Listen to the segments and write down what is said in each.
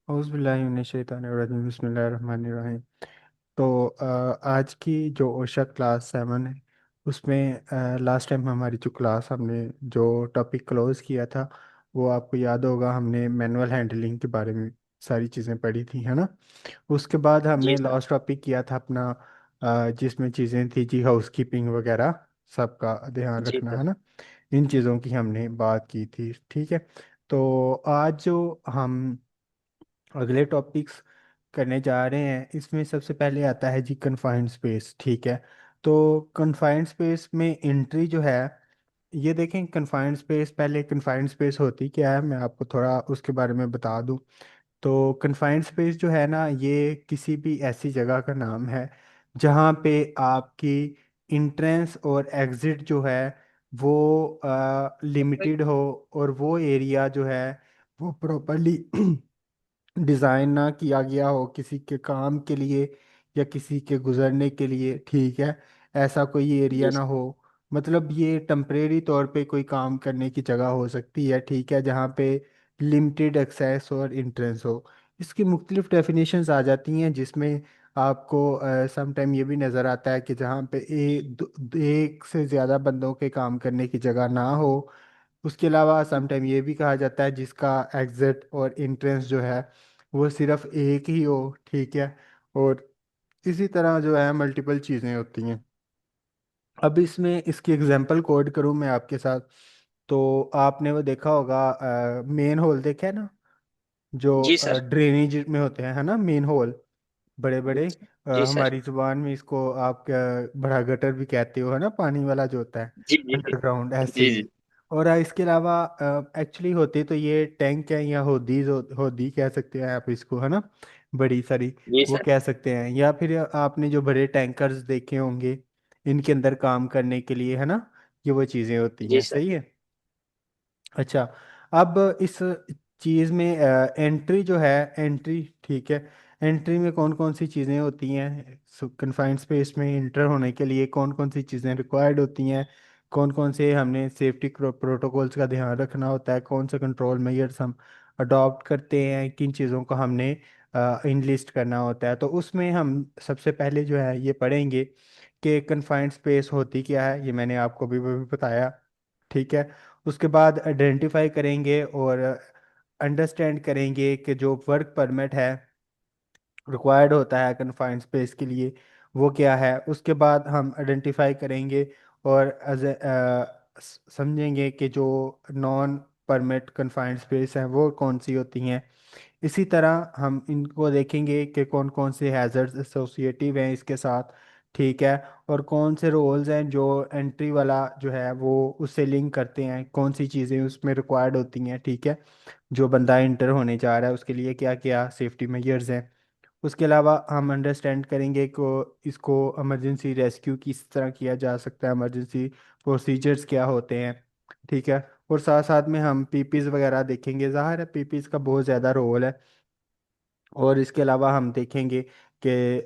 औज़ुबिल्लाहि बिस्मिल्लाहिर्रहमानिर्रहीम। तो आज की जो ओशा क्लास 7 है उसमें लास्ट टाइम हमारी जो क्लास हमने जो टॉपिक क्लोज किया था वो आपको याद होगा, हमने मैनुअल हैंडलिंग के बारे में सारी चीज़ें पढ़ी थी, है ना। उसके बाद जी हमने सर। लास्ट टॉपिक किया था अपना जिसमें चीज़ें थी जी, हाउसकीपिंग वगैरह सबका ध्यान जी रखना, सर। है ना। इन चीज़ों की हमने बात की थी, ठीक है। तो आज जो हम अगले टॉपिक्स करने जा रहे हैं इसमें सबसे पहले आता है जी कन्फाइंड स्पेस, ठीक है। तो कन्फाइंड स्पेस में एंट्री जो है, ये देखें कन्फाइंड स्पेस, पहले कन्फाइंड स्पेस होती क्या है मैं आपको थोड़ा उसके बारे में बता दूं। तो कन्फाइंड स्पेस जो है ना, ये किसी भी ऐसी जगह का नाम है जहाँ पे आपकी इंट्रेंस और एग्जिट जो है वो लिमिटेड हो, और वो एरिया जो है वो प्रॉपरली डिज़ाइन ना किया गया हो किसी के काम के लिए या किसी के गुजरने के लिए, ठीक है। ऐसा कोई एरिया जी ना सर। हो। मतलब ये टेम्परेरी तौर पे कोई काम करने की जगह हो सकती है, ठीक है, जहाँ पे लिमिटेड एक्सेस और इंट्रेंस हो। इसकी मुख्तलिफ डेफिनेशंस आ जाती हैं जिसमें आपको सम टाइम ये भी नज़र आता है कि जहाँ पे एक से ज़्यादा बंदों के काम करने की जगह ना हो। उसके अलावा सम टाइम ये भी कहा जाता है जिसका एग्जिट और इंट्रेंस जो है वो सिर्फ एक ही हो, ठीक है। और इसी तरह जो है मल्टीपल चीज़ें होती हैं। अब इसमें इसकी एग्जांपल कोड करूँ मैं आपके साथ, तो आपने वो देखा होगा, मेन होल देखा है ना, जो जी सर। ड्रेनेज में होते हैं, है ना, मेन होल बड़े बड़े। जी सर। हमारी जुबान में इसको आप बड़ा गटर भी कहते हो, है ना, पानी वाला जो होता है जी जी जी। अंडरग्राउंड, ऐसे जी ही। जी। और इसके अलावा एक्चुअली होते तो ये टैंक है या होदीज होदी कह सकते हैं आप इसको, है ना, बड़ी सारी जी वो सर। कह सकते हैं। या फिर आपने जो बड़े टैंकर्स देखे होंगे इनके अंदर काम करने के लिए, है ना, ये वो चीज़ें होती जी हैं, सर। सही है। अच्छा, अब इस चीज़ में एंट्री जो है, एंट्री, ठीक है। एंट्री में कौन कौन सी चीज़ें होती हैं, कन्फाइंड स्पेस में इंटर होने के लिए कौन कौन सी चीज़ें रिक्वायर्ड होती हैं, कौन कौन से हमने सेफ्टी प्रोटोकॉल्स का ध्यान रखना होता है, कौन से कंट्रोल मेजर्स हम अडॉप्ट करते हैं, किन चीज़ों को हमने इनलिस्ट करना होता है। तो उसमें हम सबसे पहले जो है ये पढ़ेंगे कि कन्फाइंड स्पेस होती क्या है, ये मैंने आपको भी बताया, ठीक है। उसके बाद आइडेंटिफाई करेंगे और अंडरस्टैंड करेंगे कि जो वर्क परमिट है रिक्वायर्ड होता है कन्फाइंड स्पेस के लिए वो क्या है। उसके बाद हम आइडेंटिफाई करेंगे और समझेंगे कि जो नॉन परमिट कन्फाइंड स्पेस हैं वो कौन सी होती हैं। इसी तरह हम इनको देखेंगे कि कौन कौन से हैज़र्ड्स एसोसिएटिव हैं इसके साथ, ठीक है। और कौन से रोल्स हैं जो एंट्री वाला जो है वो उससे लिंक करते हैं, कौन सी चीज़ें उसमें रिक्वायर्ड होती हैं, ठीक है। जो बंदा इंटर होने जा रहा है उसके लिए क्या क्या सेफ्टी मेजर्स हैं। उसके अलावा हम अंडरस्टैंड करेंगे को इसको इमरजेंसी रेस्क्यू किस तरह किया जा सकता है, इमरजेंसी प्रोसीजर्स क्या होते हैं, ठीक है। और साथ साथ में हम पीपीज वगैरह देखेंगे, ज़ाहिर है पीपीज का बहुत ज़्यादा रोल है। और इसके अलावा हम देखेंगे कि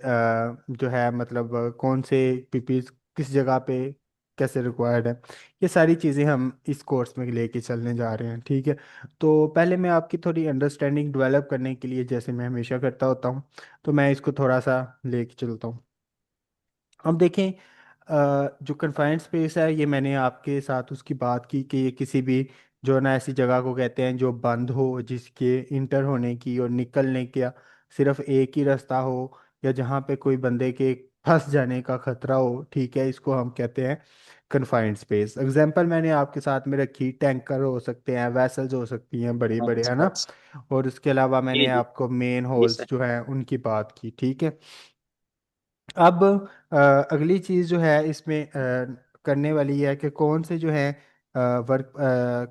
जो है मतलब कौन से पीपीज किस जगह पे कैसे रिक्वायर्ड है। ये सारी चीज़ें हम इस कोर्स में लेके चलने जा रहे हैं, ठीक है। तो पहले मैं आपकी थोड़ी अंडरस्टैंडिंग डेवलप करने के लिए, जैसे मैं हमेशा करता होता हूँ, तो मैं इसको थोड़ा सा लेके चलता हूँ। अब देखें, जो कन्फाइंड स्पेस है ये मैंने आपके साथ उसकी बात की कि ये किसी भी जो ना ऐसी जगह को कहते हैं जो बंद हो, जिसके इंटर होने की और निकलने का सिर्फ एक ही रास्ता हो, या जहाँ पे कोई बंदे के फंस जाने का खतरा हो, ठीक है, इसको हम कहते हैं कन्फाइंड स्पेस। एग्जांपल मैंने आपके साथ में रखी, टैंकर हो सकते हैं, वैसल्स हो सकती हैं बड़ी बड़े, है अच्छा ना। अच्छा। और उसके अलावा जी मैंने जी। आपको मेन जी होल्स सर। जो हैं उनकी बात की, ठीक है। अब अगली चीज़ जो है इसमें करने वाली है कि कौन से जो है वर्क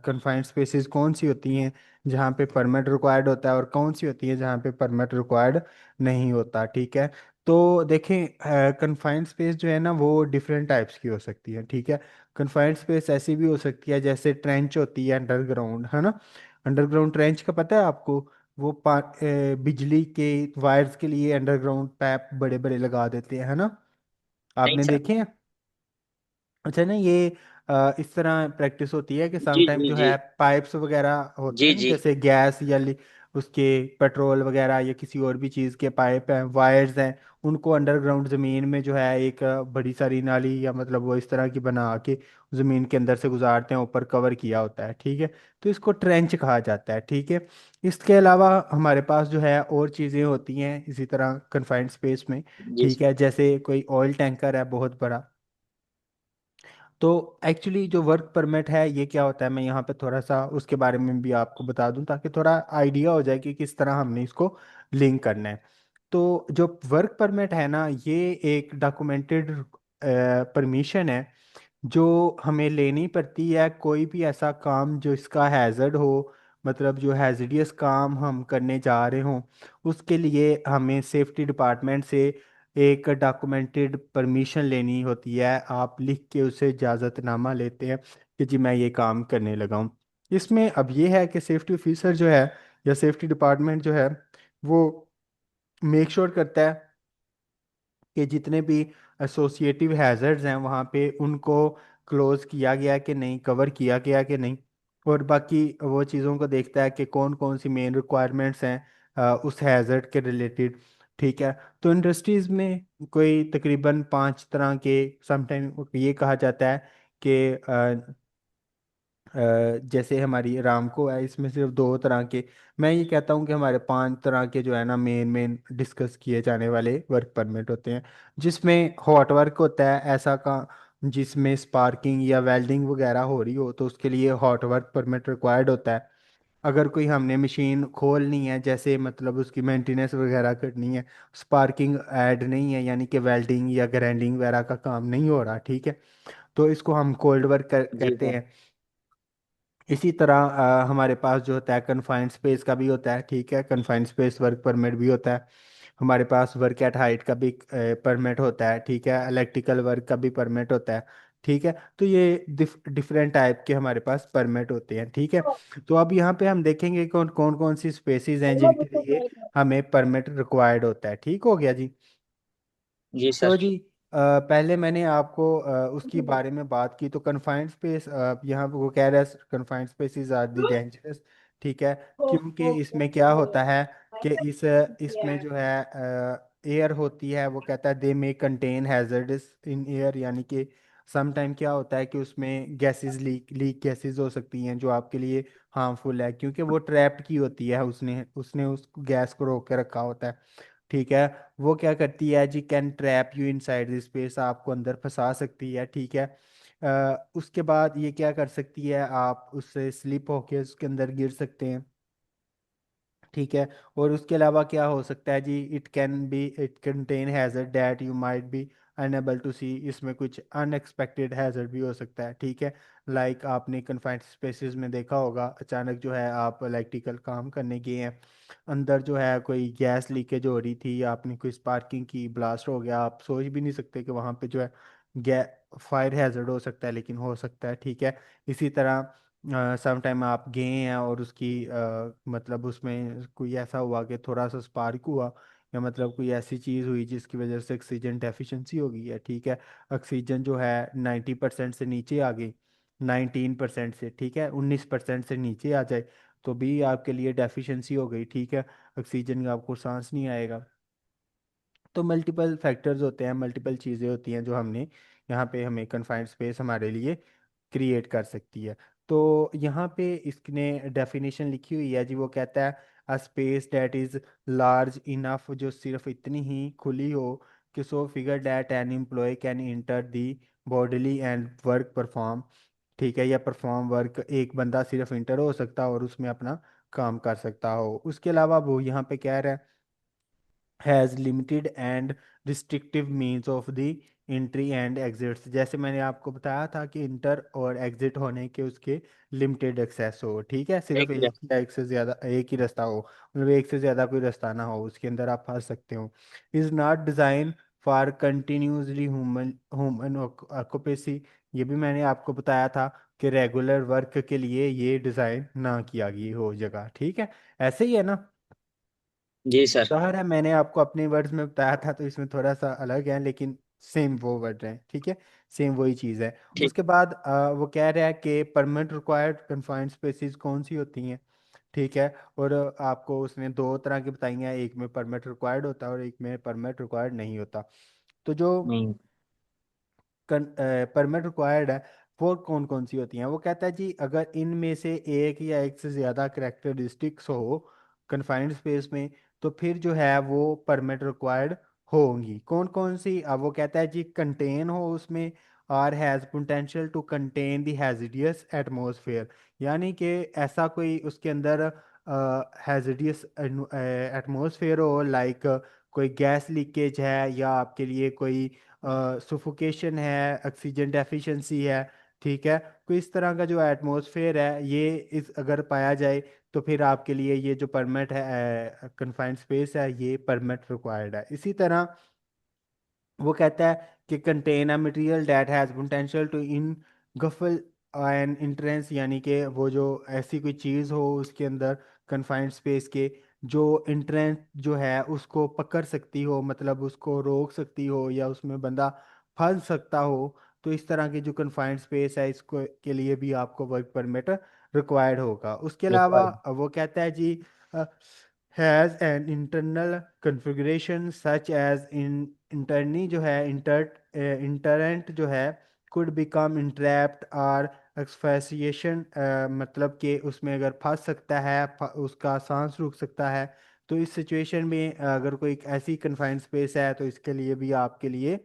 कन्फाइंड स्पेसेस कौन सी होती हैं जहाँ पे परमिट रिक्वायर्ड होता है और कौन सी होती है जहाँ पे परमिट रिक्वायर्ड नहीं होता, ठीक है। तो देखें, कन्फाइंड स्पेस जो है ना वो डिफरेंट टाइप्स की हो सकती है, ठीक है। कन्फाइंड स्पेस ऐसी भी हो सकती है जैसे ट्रेंच होती है अंडरग्राउंड, है ना। अंडरग्राउंड ट्रेंच का पता है आपको, वो बिजली के वायर्स के लिए अंडरग्राउंड पैप बड़े बड़े लगा देते हैं, है ना, नहीं आपने सर। देखे हैं। अच्छा ना, ये इस तरह प्रैक्टिस होती है कि सम जी टाइम जी जो जी। है पाइप्स वगैरह होते जी हैं ना, जी। जैसे गैस या उसके पेट्रोल वगैरह या किसी और भी चीज़ के पाइप हैं, वायर्स हैं, उनको अंडरग्राउंड ज़मीन में जो है एक बड़ी सारी नाली या मतलब वो इस तरह की बना के ज़मीन के अंदर से गुजारते हैं, ऊपर कवर किया होता है, ठीक है। तो इसको ट्रेंच कहा जाता है, ठीक है। इसके अलावा हमारे पास जो है और चीज़ें होती हैं इसी तरह कन्फाइंड स्पेस में, जी ठीक सर। है। जैसे कोई ऑयल टैंकर है बहुत बड़ा, तो एक्चुअली जो वर्क परमिट है ये क्या होता है, मैं यहाँ पे थोड़ा सा उसके बारे में भी आपको बता दूं ताकि थोड़ा आइडिया हो जाए कि किस तरह हमने इसको लिंक करना है। तो जो वर्क परमिट है ना, ये एक डॉक्यूमेंटेड परमिशन है जो हमें लेनी पड़ती है कोई भी ऐसा काम जो इसका हैज़र्ड हो, मतलब जो हैज़र्डियस काम हम करने जा रहे हों, उसके लिए हमें सेफ्टी डिपार्टमेंट से एक डॉक्यूमेंटेड परमिशन लेनी होती है। आप लिख के उसे इजाज़तनामा लेते हैं कि जी मैं ये काम करने लगा हूँ। इसमें अब ये है कि सेफ्टी ऑफिसर जो है या सेफ्टी डिपार्टमेंट जो है वो मेक श्योर करता है कि जितने भी एसोसिएटिव हैज़र्ड्स हैं वहाँ पे उनको क्लोज किया गया कि नहीं, कवर किया गया कि नहीं, और बाकी वो चीज़ों को देखता है कि कौन कौन सी मेन रिक्वायरमेंट्स हैं उस हैज़र्ड के रिलेटेड, ठीक है। तो इंडस्ट्रीज़ में कोई तकरीबन 5 तरह के, समटाइम ये कहा जाता है कि जैसे हमारी रामको है इसमें सिर्फ 2 तरह के, मैं ये कहता हूँ कि हमारे 5 तरह के जो है ना मेन मेन डिस्कस किए जाने वाले वर्क परमिट होते हैं। जिसमें हॉट वर्क होता है ऐसा का, जिसमें स्पार्किंग या वेल्डिंग वगैरह हो रही हो तो उसके लिए हॉट वर्क परमिट रिक्वायर्ड होता है। अगर कोई हमने मशीन खोलनी है, जैसे मतलब उसकी मेंटेनेंस वगैरह करनी है, स्पार्किंग ऐड नहीं है यानी कि वेल्डिंग या ग्राइंडिंग वगैरह का काम नहीं हो रहा, ठीक है, तो इसको हम कोल्ड वर्क जी कहते सर। हैं। इसी तरह हमारे पास जो होता है कन्फाइंड स्पेस का भी होता है, ठीक है, कन्फाइंड स्पेस वर्क परमिट भी होता है। हमारे पास वर्क एट हाइट का भी परमिट होता है, ठीक है, इलेक्ट्रिकल वर्क का भी परमिट होता है, ठीक है। तो ये डिफरेंट टाइप के हमारे पास परमिट होते हैं, ठीक है। तो अब यहाँ पे हम देखेंगे कौन कौन कौन सी स्पेसिस हैं जिनके लिए हमें परमिट रिक्वायर्ड होता है, ठीक हो गया जी। जी तो सर। जी पहले मैंने आपको उसकी बारे में बात की, तो कन्फाइंड स्पेस यहाँ पे वो कह रहा है confined species are the dangerous, ठीक है। क्योंकि इसमें क्या होता है कि इसमें जो है एयर होती है, वो कहता है they may contain hazardous in air, यानी कि सम टाइम क्या होता है कि उसमें गैसेस लीक लीक गैसेस हो सकती हैं जो आपके लिए हार्मफुल है, क्योंकि वो ट्रैप्ड की होती है, उसने उसने उस गैस को रोक के रखा होता है, ठीक है। वो क्या करती है जी, can trap you inside the space, आपको अंदर फंसा सकती है, ठीक है। उसके बाद ये क्या कर सकती है, आप उससे स्लिप होके उसके अंदर गिर सकते हैं, ठीक है। और उसके अलावा क्या हो सकता है जी, it contain hazard that you might be unable to see, इसमें कुछ अनएक्सपेक्टेड हैजर्ड भी हो सकता है, ठीक है। लाइक आपने कन्फाइंड स्पेसेस में देखा होगा, अचानक जो है आप इलेक्ट्रिकल काम करने गए हैं, अंदर जो है कोई गैस लीकेज हो रही थी, आपने कोई स्पार्किंग की, ब्लास्ट हो गया, आप सोच भी नहीं सकते कि वहाँ पे जो है गै फायर हैजर्ड हो सकता है, लेकिन हो सकता है, ठीक है। इसी तरह सम टाइम आप गए हैं और उसकी मतलब उसमें कोई ऐसा हुआ कि थोड़ा सा स्पार्क हुआ, या मतलब कोई ऐसी चीज़ हुई जिसकी वजह से ऑक्सीजन डेफिशिएंसी हो गई है, ठीक है। ऑक्सीजन जो है 90% से नीचे आ गई, 19% से, ठीक है, 19% से नीचे आ जाए तो भी आपके लिए डेफिशिएंसी हो गई, ठीक है, ऑक्सीजन का आपको सांस नहीं आएगा। तो मल्टीपल फैक्टर्स होते हैं, मल्टीपल चीज़ें होती हैं जो हमने यहाँ पे हमें कन्फाइंड स्पेस हमारे लिए क्रिएट कर सकती है। तो यहाँ पे इसने डेफिनेशन लिखी हुई है जी, वो कहता है a space that is large enough, जो सिर्फ इतनी ही खुली हो कि so figure that an employ can enter the bodily and work perform, ठीक है, या परफॉर्म वर्क, एक बंदा सिर्फ इंटर हो सकता और उसमें अपना काम कर सकता हो। उसके अलावा वो यहाँ पे कह रहा है has limited and restrictive means of the entry and exits, जैसे मैंने आपको बताया था कि इंटर और एग्जिट होने के उसके लिमिटेड एक्सेस हो, ठीक है, सिर्फ एक एक मिनट। या एक से ज़्यादा, एक ही रास्ता हो, मतलब एक से ज़्यादा कोई रास्ता ना हो उसके अंदर आप फंस सकते हो। Is not design for continuously human human occupancy, ये भी मैंने आपको बताया था कि रेगुलर वर्क के लिए ये डिज़ाइन ना किया गई हो जगह, ठीक है। ऐसे ही है ना, जी सर। ज़ाहिर है मैंने आपको अपने वर्ड्स में बताया था तो इसमें थोड़ा सा अलग है, लेकिन सेम वो वर्ड है, ठीक है, सेम वही चीज़ है। ठीक। उसके बाद वो कह रहा है कि परमानेंट रिक्वायर्ड कन्फाइंड स्पेसिस कौन सी होती हैं, ठीक है। और आपको उसने दो तरह की बताई हैं, एक में परमिट रिक्वायर्ड होता है और एक में परमिट रिक्वायर्ड नहीं होता। तो जो नहीं। परमिट रिक्वायर्ड है वो कौन कौन सी होती हैं, वो कहता है जी अगर इनमें से एक या एक से ज़्यादा करेक्टरिस्टिक्स हो कन्फाइंड स्पेस में, तो फिर जो है वो परमिट रिक्वायर्ड होंगी। कौन कौन सी, अब वो कहता है जी कंटेन हो उसमें, or has potential to contain the hazardous atmosphere, यानी कि ऐसा कोई उसके अंदर हैजिडियस एटमॉस्फेयर हो, लाइक कोई गैस लीकेज है या आपके लिए कोई सुफोकेशन है, ऑक्सीजन डेफिशिएंसी है, ठीक है। कोई इस तरह का जो एटमॉस्फेयर है ये इस अगर पाया जाए तो फिर आपके लिए ये जो परमिट है कन्फाइंड स्पेस है ये परमिट रिक्वायर्ड है। इसी तरह वो कहता है कि contain a material that has potential to engulf an entrant, यानी कि वो जो ऐसी कोई चीज़ हो उसके अंदर कन्फाइंड स्पेस के जो इंट्रेंस जो है उसको पकड़ सकती हो, मतलब उसको रोक सकती हो या उसमें बंदा फंस सकता हो। तो इस तरह की जो कन्फाइंड स्पेस है इसको के लिए भी आपको वर्क परमिट रिक्वायर्ड होगा। उसके अलावा रिक्वायर्ड। वो कहता है जी has an internal configuration such as in entrant जो है इंटरेंट जो है कुड बिकम इंट्रैप्ड और एक्सफेसिएशन, मतलब कि उसमें अगर फंस सकता है, उसका सांस रुक सकता है। तो इस सिचुएशन में अगर कोई एक ऐसी कन्फाइंड स्पेस है तो इसके लिए भी आपके लिए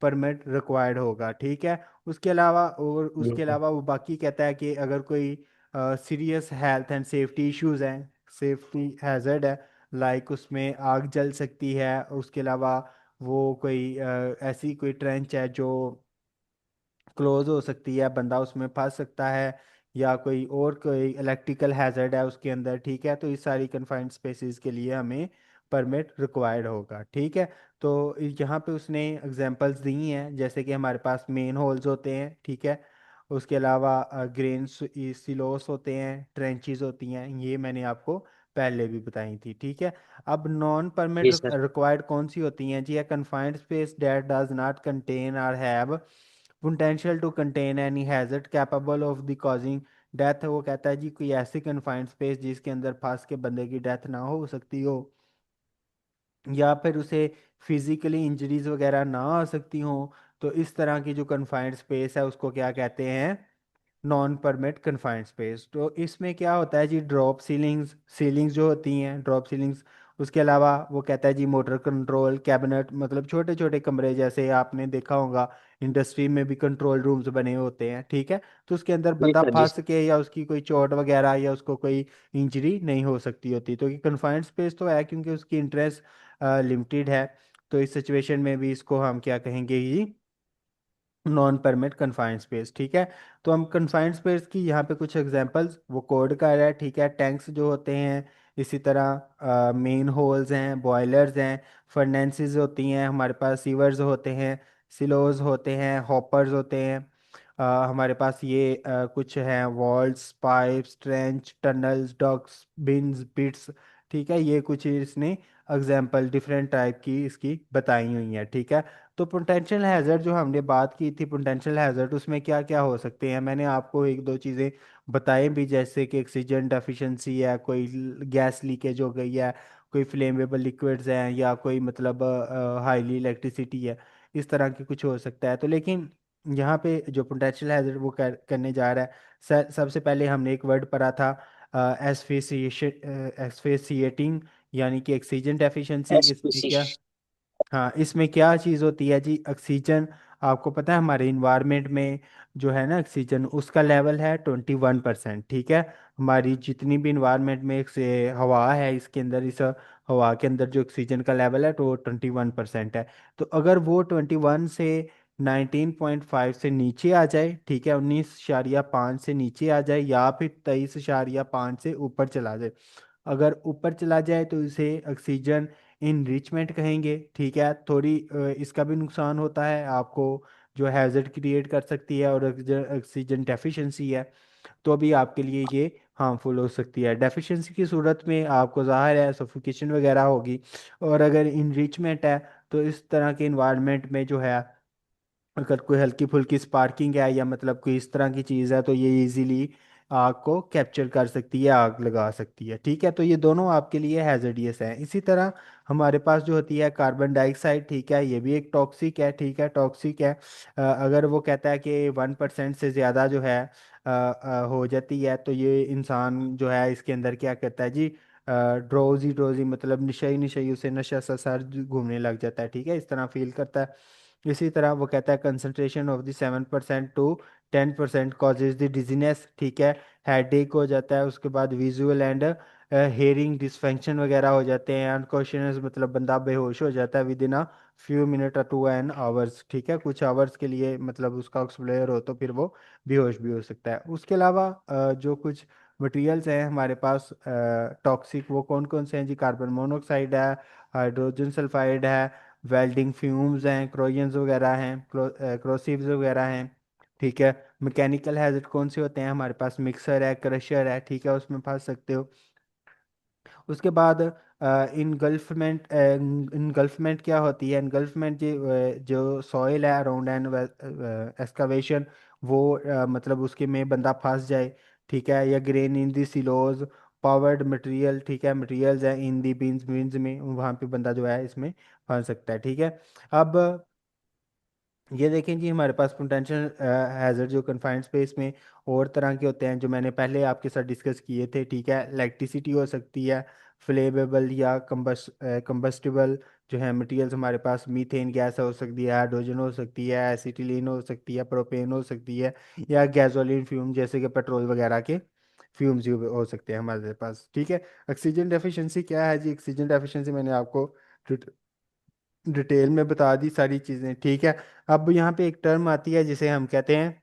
परमिट रिक्वायर्ड होगा, ठीक है। उसके अलावा और जी उसके सर। अलावा वो बाकी कहता है कि अगर कोई serious health and safety issues हैं, सेफ्टी हैजर्ड है, लाइक उसमें आग जल सकती है, उसके अलावा वो कोई ऐसी कोई ट्रेंच है जो क्लोज हो सकती है, बंदा उसमें फंस सकता है, या कोई और कोई इलेक्ट्रिकल हैजर्ड है उसके अंदर, ठीक है। तो इस सारी कन्फाइंड स्पेसेस के लिए हमें परमिट रिक्वायर्ड होगा, ठीक है। तो यहाँ पे उसने एग्जांपल्स दी हैं, जैसे कि हमारे पास मेन होल्स होते हैं, ठीक है। उसके अलावा ग्रेन सिलोस होते हैं, ट्रेंचेस होती हैं, ये मैंने आपको पहले भी बताई थी, ठीक है। अब नॉन परमिट जी सर। रिक्वायर्ड कौन सी होती हैं जी, है confined space that does not contain और have potential to contain any hazard capable of the causing death. वो कहता है जी कोई ऐसी कन्फाइंड स्पेस जिसके अंदर फंस के बंदे की डेथ ना हो सकती हो, या फिर उसे फिजिकली इंजरीज वगैरह ना आ सकती हो। तो इस तरह की जो कन्फाइंड स्पेस है उसको क्या कहते हैं, नॉन परमिट कन्फाइंड स्पेस। तो इसमें क्या होता है जी, ड्रॉप सीलिंग्स, सीलिंग्स जो होती हैं ड्रॉप सीलिंग्स। उसके अलावा वो कहता है जी मोटर कंट्रोल कैबिनेट, मतलब छोटे छोटे कमरे, जैसे आपने देखा होगा इंडस्ट्री में भी कंट्रोल रूम्स बने होते हैं, ठीक है। तो उसके अंदर जी बंदा सर। जी फंस सर। के या उसकी कोई चोट वगैरह या उसको कोई इंजरी नहीं हो सकती होती, तो ये कन्फाइंड स्पेस तो है क्योंकि उसकी इंटरेस्ट लिमिटेड है। तो इस सिचुएशन में भी इसको हम क्या कहेंगे जी, नॉन परमिट कन्फाइंड स्पेस, ठीक है। तो हम कन्फाइंड स्पेस की यहाँ पे कुछ एग्जांपल्स वो कोड का है, ठीक है। टैंक्स जो होते हैं, इसी तरह मेन होल्स हैं, बॉयलर्स हैं, फर्नेंसेस होती हैं, हमारे पास सीवर्स होते हैं, सिलोज होते हैं, हॉपर्स होते हैं। हमारे पास ये कुछ हैं walls, pipes, trench, tunnels, docks, bins, pits, ठीक है। ये कुछ इसने एग्जांपल डिफरेंट टाइप की इसकी बताई हुई हैं, ठीक है। तो पोटेंशियल हैजर्ड जो हमने बात की थी, पोटेंशियल हैजर्ड उसमें क्या क्या हो सकते हैं, मैंने आपको एक दो चीज़ें बताई भी, जैसे कि ऑक्सीजन डेफिशिएंसी है, कोई गैस लीकेज हो गई है, कोई फ्लेमेबल लिक्विड्स हैं, या कोई मतलब हाईली इलेक्ट्रिसिटी है, इस तरह की कुछ हो सकता है। तो लेकिन यहाँ पे जो पोटेंशियल हैजर्ड वो करने जा रहा है, सबसे पहले हमने एक वर्ड पढ़ा था एस्फेसिएशन, एस्फेसिएटिंग, यानी कि ऑक्सीजन डेफिशिएंसी। इसमें एसपीसी। क्या, हाँ इसमें क्या चीज़ होती है जी, ऑक्सीजन। आपको पता है हमारे इन्वायरमेंट में जो है ना ऑक्सीजन, उसका लेवल है 21%, ठीक है। हमारी जितनी भी इन्वायरमेंट में एक से हवा है, इसके अंदर इस हवा के अंदर जो ऑक्सीजन का लेवल है तो वो 21% है। तो अगर वो 21 से 19.5 से नीचे आ जाए, ठीक है, 19.5 से नीचे आ जाए, या फिर 23.5 से ऊपर चला जाए, अगर ऊपर चला जाए तो इसे ऑक्सीजन इनरिचमेंट कहेंगे, ठीक है। थोड़ी इसका भी नुकसान होता है आपको, जो हैजर्ड क्रिएट कर सकती है, और ऑक्सीजन डेफिशिएंसी है तो भी आपके लिए ये हार्मफुल हो सकती है। डेफिशिएंसी की सूरत में आपको ज़ाहिर है सफोकेशन वगैरह होगी, और अगर इनरिचमेंट है तो इस तरह के इन्वायरमेंट में जो है, अगर कोई हल्की फुल्की स्पार्किंग है या मतलब कोई इस तरह की चीज़ है तो ये इजीली आग को कैप्चर कर सकती है, आग लगा सकती है। ठीक है, तो ये दोनों आपके लिए हैजर्डियस हैं। इसी तरह हमारे पास जो होती है कार्बन डाइऑक्साइड, ठीक है, ये भी एक टॉक्सिक है। ठीक है, टॉक्सिक है। अगर वो कहता है कि 1% से ज़्यादा जो है हो जाती है, तो ये इंसान जो है इसके अंदर क्या करता है जी, ड्रोजी ड्रोजी मतलब निशई निशई, उसे नशा सा सर घूमने लग जाता है। ठीक है, इस तरह फील करता है। इसी तरह वो कहता है concentration of the 7% to 10% causes the dizziness. ठीक है, हेडेक हो जाता है। उसके बाद विजुअल एंड हेयरिंग डिसफंक्शन वगैरह हो जाते हैं। अनकॉन्शियस मतलब बंदा बेहोश हो जाता है within a few minute to an hours. ठीक है, कुछ आवर्स के लिए मतलब उसका एक्सप्लोयर हो तो फिर वो बेहोश भी हो सकता है। उसके अलावा जो कुछ मटेरियल्स हैं हमारे पास टॉक्सिक, वो कौन कौन से हैं जी? कार्बन मोनोऑक्साइड है, हाइड्रोजन सल्फाइड है, वेल्डिंग फ्यूम्स हैं, क्रोजन्स वगैरह हैं, क्रोसिव्स वगैरह हैं। ठीक है, मैकेनिकल हैजर्ड कौन से होते हैं हमारे पास? मिक्सर है, क्रशर है। ठीक है, उसमें फंस सकते हो। उसके बाद इनगल्फमेंट क्या होती है? इनगल्फमेंट जो सॉइल है अराउंड एन एक्सकावेशन, वो मतलब उसके में बंदा फंस जाए। ठीक है, या grain in the silos powered material, ठीक है, मटेरियल्स है इन दी बीन्स बीन्स में, वहाँ पे बंदा जो है इसमें फंस सकता है। ठीक है, अब ये देखें जी, हमारे पास पोटेंशियल हैजर्ड जो कन्फाइंड स्पेस में और तरह के होते हैं जो मैंने पहले आपके साथ डिस्कस किए थे। ठीक है, इलेक्ट्रिसिटी हो सकती है, फ्लेमेबल या कंबस्टिबल जो है मटेरियल्स हमारे पास, मीथेन गैस हो सकती है, हाइड्रोजन हो सकती है, एसिटिलीन हो सकती है, प्रोपेन हो सकती है, या गैसोलीन फ्यूम जैसे कि पेट्रोल वगैरह के फ्यूम्स हो सकते हैं हमारे पास। ठीक है, ऑक्सीजन डेफिशिएंसी क्या है जी? ऑक्सीजन डेफिशिएंसी मैंने आपको डिटेल में बता दी सारी चीज़ें। ठीक है, अब यहाँ पे एक टर्म आती है जिसे हम कहते हैं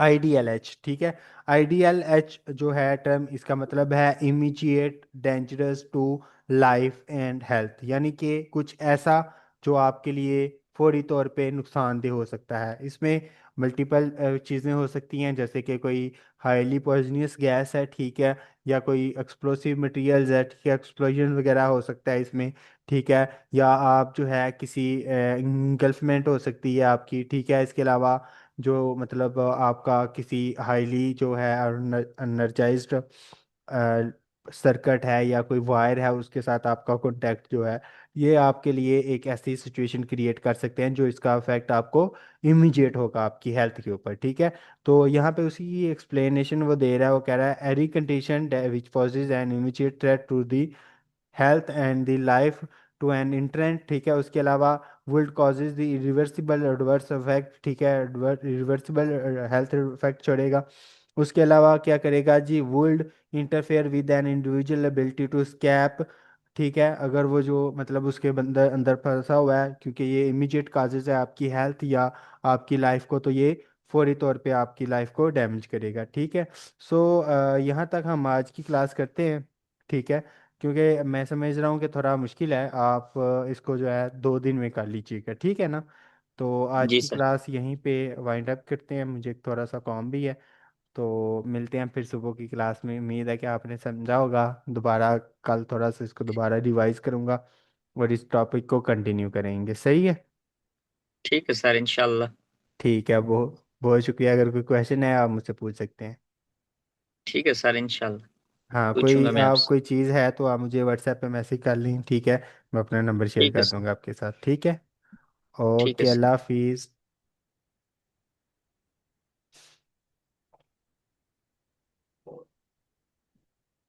IDLH। ठीक है, IDLH जो है टर्म, इसका मतलब है immediate dangerous to life and health, यानी कि कुछ ऐसा जो आपके लिए फौरी तौर पे नुकसानदेह हो सकता है। इसमें मल्टीपल चीज़ें हो सकती हैं, जैसे कि कोई हाईली पॉइजनियस गैस है। ठीक है, या कोई एक्सप्लोसिव मटेरियल्स है। ठीक है, एक्सप्लोजन वगैरह हो सकता है इसमें। ठीक है, या आप जो है किसी इंगल्फमेंट हो सकती है आपकी। ठीक है, इसके अलावा जो मतलब आपका किसी हाईली जो है एनर्जाइज्ड सर्किट है या कोई वायर है, उसके साथ आपका कॉन्टैक्ट जो है, ये आपके लिए एक ऐसी सिचुएशन क्रिएट कर सकते हैं जो इसका इफेक्ट आपको इमीडिएट होगा आपकी हेल्थ के ऊपर। ठीक है, तो यहाँ पे उसी की एक्सप्लेनेशन वो दे रहा है। वो कह रहा है any condition which poses an immediate threat to the health and the life to an entrant. ठीक है, उसके अलावा would causes the irreversible adverse effect. ठीक है, इरिवर्सिबल हेल्थ इफेक्ट छोड़ेगा। उसके अलावा क्या करेगा जी? Would interfere with an individual ability to escape. ठीक है, अगर वो जो मतलब उसके अंदर अंदर फंसा हुआ है, क्योंकि ये इमीडिएट काजेज है आपकी हेल्थ या आपकी लाइफ को, तो ये फौरी तौर पे आपकी लाइफ को डैमेज करेगा। ठीक है, सो यहाँ तक हम आज की क्लास करते हैं। ठीक है, क्योंकि मैं समझ रहा हूँ कि थोड़ा मुश्किल है, आप इसको जो है 2 दिन में कर लीजिएगा। ठीक है ना? तो आज जी की सर। क्लास यहीं पे वाइंड अप करते हैं, मुझे थोड़ा सा काम भी है। तो मिलते हैं फिर सुबह की क्लास में। उम्मीद है कि आपने समझा होगा। दोबारा कल थोड़ा सा इसको दोबारा रिवाइज करूँगा और इस टॉपिक को कंटिन्यू करेंगे। सही है? ठीक है सर, इंशाल्लाह। ठीक है, बहुत बहुत शुक्रिया। अगर कोई क्वेश्चन है आप मुझसे पूछ सकते हैं। ठीक है सर, इंशाल्लाह हाँ, कोई पूछूंगा मैं आप आपसे। कोई चीज़ है तो आप मुझे व्हाट्सएप पे मैसेज कर लें। ठीक है, मैं अपना नंबर शेयर ठीक है कर सर। दूंगा आपके साथ। ठीक है, ठीक है ओके, सर। अल्लाह हाफिज़।